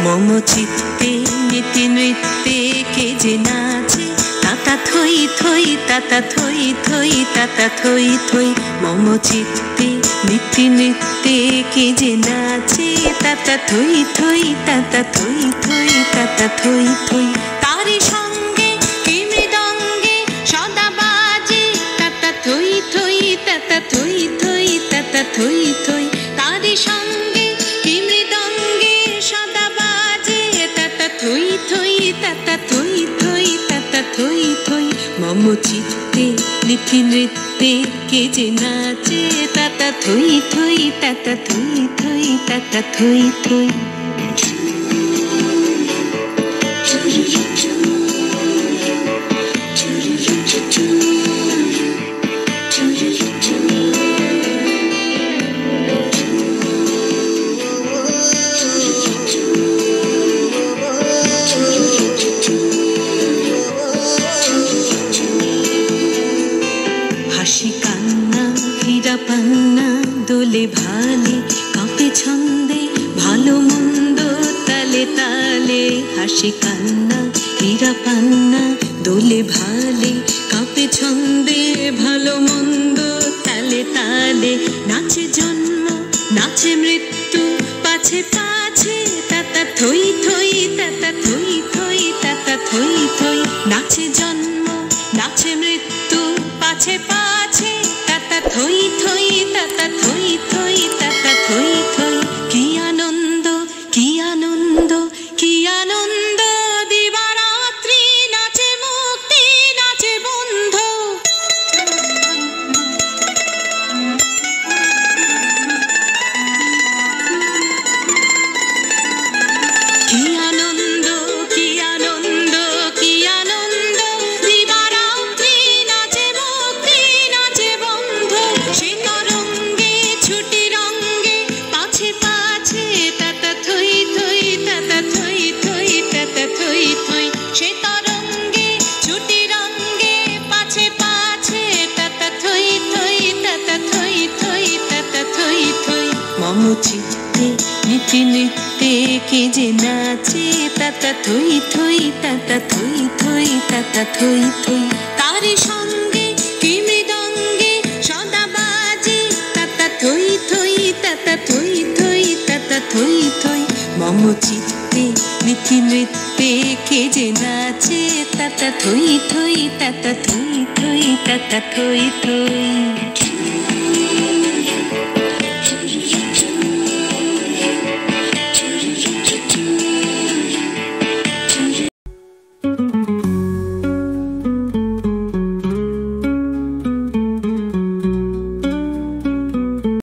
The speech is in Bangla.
মম চিত্তে নীতি নৃত্যে কে যে নাচে তাতা থই থই তাতা থই থই তাতা থই থই মম চিত্তে নীতি নৃত্যে কে যে নাচে তাতা থই থই তাতা থই থই তাতা থই থই তারি সঙ্গে কি মৃদঙ্গে সদা বাজে তাতা থই থই তাতা থই থই তাতা থই থই তারি সঙ্গে কি মৃদঙ্গে সদা বাজে তাতা থই থই তাতা থই থই তাতা থই থই মম চিত্তে নীতি নৃত্যে কে যে নাচে তাতা থই থই তাতা থই থই তাতা থই থই হাসি কান্না হীরা পান্না দোলে ভালে কাঁপে ছন্দে ভালো মন্দ তালে তালে হাসি কান্না হীরা পান্না দোলে ভালে কাঁপে ছন্দে ভালো মন্দ তালে তালে নাচে জন্ম নাচে মৃত্যু পাছে পাছে তাতা থই থই তাতা থই থই তাতা থই থই নাচে জন্ম নাচে মৃত্যু পাছে পাছে তাতা থই থই তাতা থই থই তাতা থই থই কি আনন্দ কি আনন্দ কি আনন্দ দিবারাত্রি নাচে মুক্তি নাচে বন্ধ কি আনন্দ কি আনন্দ কি আনন্দ দিবারাত্রি নাচে মুক্তি নাচে বন্ধ সে তরঙ্গে ছুটি রঙ্গে পাছে পাছে তাতা থই থই তাতা থই থই তাতা থই থই সে তরঙ্গে ছুটি রঙ্গে পাছে পাছে তাতা থই থই তাতা থই থই তাতা থই থই মম চিত্তে নীতি নৃত্যে কে যে নাচে তাতা থই থই তাতা থই থই তাতা থই থই তারি সঙ্গে কি মৃদঙ্গে সদা বাজে তাতা থই থই তাতা থই থই তাতা থই থই মম চিত্তে নীতি নৃত্যে কে যে নাচে তাতা থই থই তাতা থই থই তাতা থই থই